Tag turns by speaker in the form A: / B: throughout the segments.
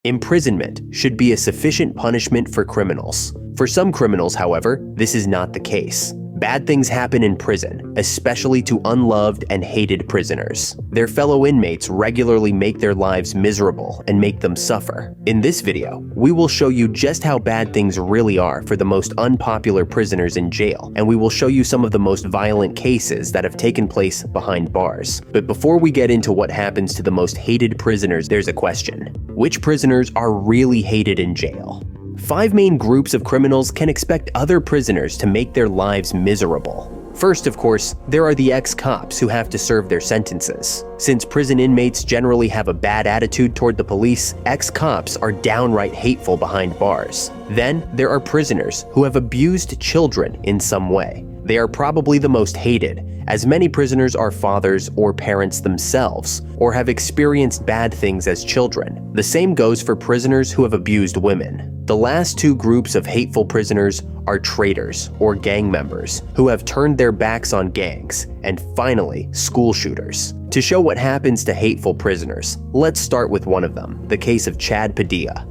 A: Imprisonment should be a sufficient punishment for criminals. For some criminals, however, this is not the case. Bad things happen in prison, especially to unloved and hated prisoners. Their fellow inmates regularly make their lives miserable and make them suffer. In this video, we will show you just how bad things really are for the most unpopular prisoners in jail, and we will show you some of the most violent cases that have taken place behind bars. But before we get into what happens to the most hated prisoners, there's a question. Which prisoners are really hated in jail? 5 main groups of criminals can expect other prisoners to make their lives miserable. First, of course, there are the ex-cops who have to serve their sentences. Since prison inmates generally have a bad attitude toward the police, ex-cops are downright hateful behind bars. Then, there are prisoners who have abused children in some way. They are probably the most hated, as many prisoners are fathers or parents themselves, or have experienced bad things as children. The same goes for prisoners who have abused women. The last 2 groups of hateful prisoners are traitors, or gang members, who have turned their backs on gangs, and finally, school shooters. To show what happens to hateful prisoners, let's start with one of them, the case of Chad Padilla.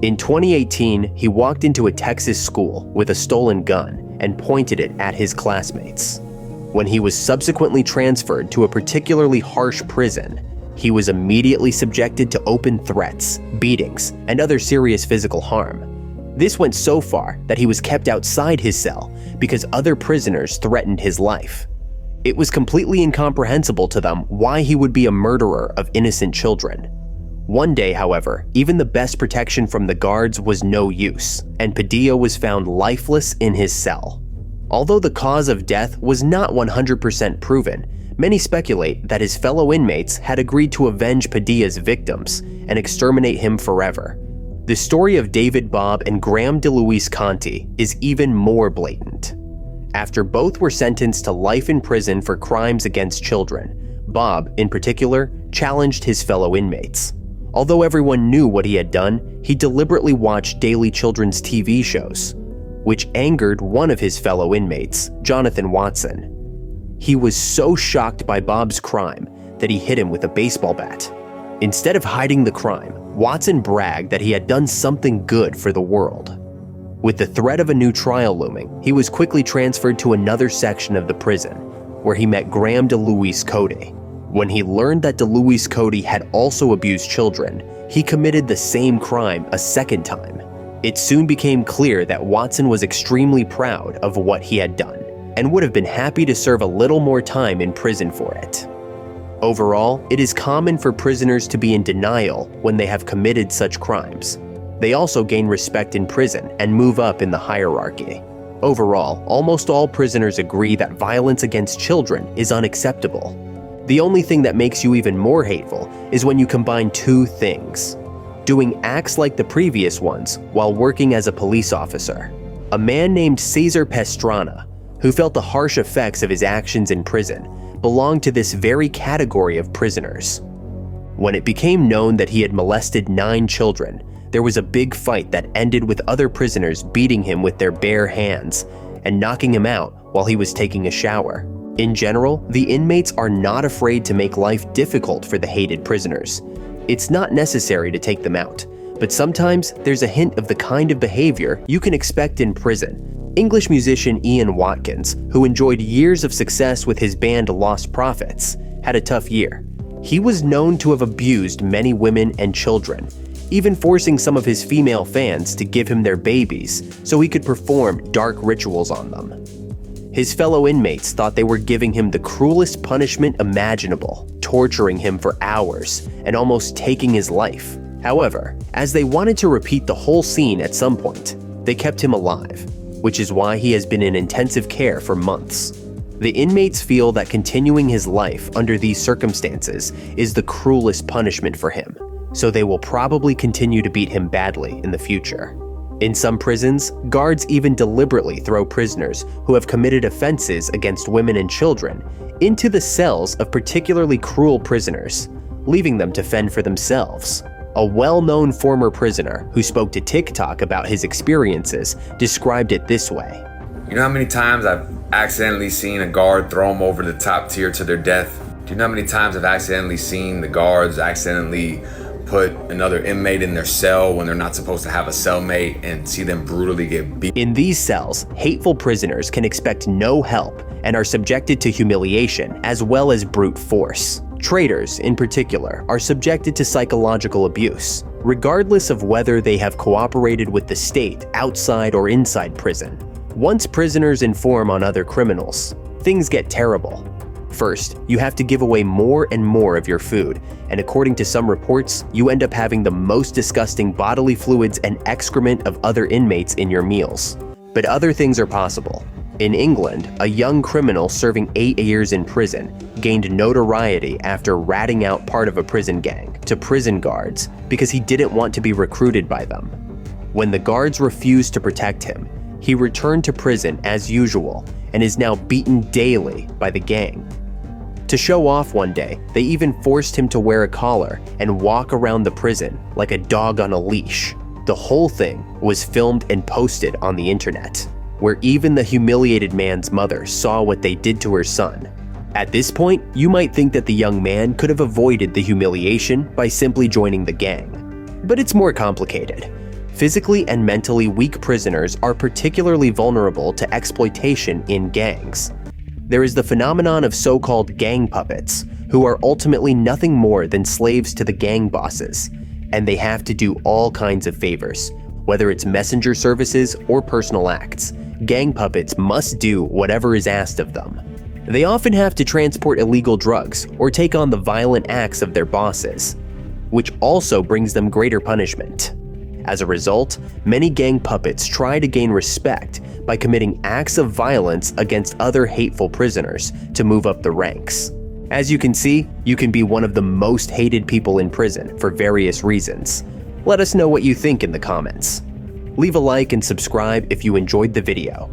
A: In 2018, he walked into a Texas school with a stolen gun and pointed it at his classmates. When he was subsequently transferred to a particularly harsh prison, he was immediately subjected to open threats, beatings, and other serious physical harm. This went so far that he was kept outside his cell because other prisoners threatened his life. It was completely incomprehensible to them why he would be a murderer of innocent children. One day, however, even the best protection from the guards was no use, and Padilla was found lifeless in his cell. Although the cause of death was not 100% proven, many speculate that his fellow inmates had agreed to avenge Padilla's victims and exterminate him forever. The story of David Bobb and Graham DeLuise Conti is even more blatant. After both were sentenced to life in prison for crimes against children, Bobb, in particular, challenged his fellow inmates. Although everyone knew what he had done, he deliberately watched daily children's TV shows, which angered one of his fellow inmates, Jonathan Watson. He was so shocked by Bobb's crime that he hit him with a baseball bat. Instead of hiding the crime, Watson bragged that he had done something good for the world. With the threat of a new trial looming, he was quickly transferred to another section of the prison, where he met Graham DeLuise Cody. When he learned that DeLuise Cody had also abused children, he committed the same crime a second time. It soon became clear that Watson was extremely proud of what he had done, and would have been happy to serve a little more time in prison for it. Overall, it is common for prisoners to be in denial when they have committed such crimes. They also gain respect in prison and move up in the hierarchy. Overall, almost all prisoners agree that violence against children is unacceptable. The only thing that makes you even more hateful is when you combine 2 things: doing acts like the previous ones while working as a police officer. A man named Cesar Pastrana, who felt the harsh effects of his actions in prison, belonged to this very category of prisoners. When it became known that he had molested 9 children, there was a big fight that ended with other prisoners beating him with their bare hands and knocking him out while he was taking a shower. In general, the inmates are not afraid to make life difficult for the hated prisoners. It's not necessary to take them out, but sometimes there's a hint of the kind of behavior you can expect in prison. English musician Ian Watkins, who enjoyed years of success with his band Lost Prophets, had a tough year. He was known to have abused many women and children, even forcing some of his female fans to give him their babies so he could perform dark rituals on them. His fellow inmates thought they were giving him the cruelest punishment imaginable, torturing him for hours and almost taking his life. However, as they wanted to repeat the whole scene at some point, they kept him alive, which is why he has been in intensive care for months. The inmates feel that continuing his life under these circumstances is the cruelest punishment for him, so they will probably continue to beat him badly in the future. In some prisons, guards even deliberately throw prisoners who have committed offenses against women and children into the cells of particularly cruel prisoners, leaving them to fend for themselves. A well-known former prisoner who spoke to TikTok about his experiences described it this way.
B: You know how many times I've accidentally seen a guard throw them over the top tier to their death? Do you know how many times I've accidentally seen the guards accidentally put another inmate in their cell when they're not supposed to have a cellmate and see them brutally get beat.
A: In these cells, hateful prisoners can expect no help and are subjected to humiliation as well as brute force. Traitors, in particular, are subjected to psychological abuse, regardless of whether they have cooperated with the state outside or inside prison. Once prisoners inform on other criminals, things get terrible. First, you have to give away more and more of your food, and according to some reports, you end up having the most disgusting bodily fluids and excrement of other inmates in your meals. But other things are possible. In England, a young criminal serving 8 years in prison gained notoriety after ratting out part of a prison gang to prison guards because he didn't want to be recruited by them. When the guards refused to protect him, he returned to prison as usual and is now beaten daily by the gang. To show off one day, they even forced him to wear a collar and walk around the prison like a dog on a leash. The whole thing was filmed and posted on the internet, where even the humiliated man's mother saw what they did to her son. At this point, you might think that the young man could have avoided the humiliation by simply joining the gang. But it's more complicated. Physically and mentally weak prisoners are particularly vulnerable to exploitation in gangs. There is the phenomenon of so-called gang puppets, who are ultimately nothing more than slaves to the gang bosses, and they have to do all kinds of favors, whether it's messenger services or personal acts. Gang puppets must do whatever is asked of them. They often have to transport illegal drugs or take on the violent acts of their bosses, which also brings them greater punishment. As a result, many gang puppets try to gain respect by committing acts of violence against other hateful prisoners to move up the ranks. As you can see, you can be one of the most hated people in prison for various reasons. Let us know what you think in the comments. Leave a like and subscribe if you enjoyed the video.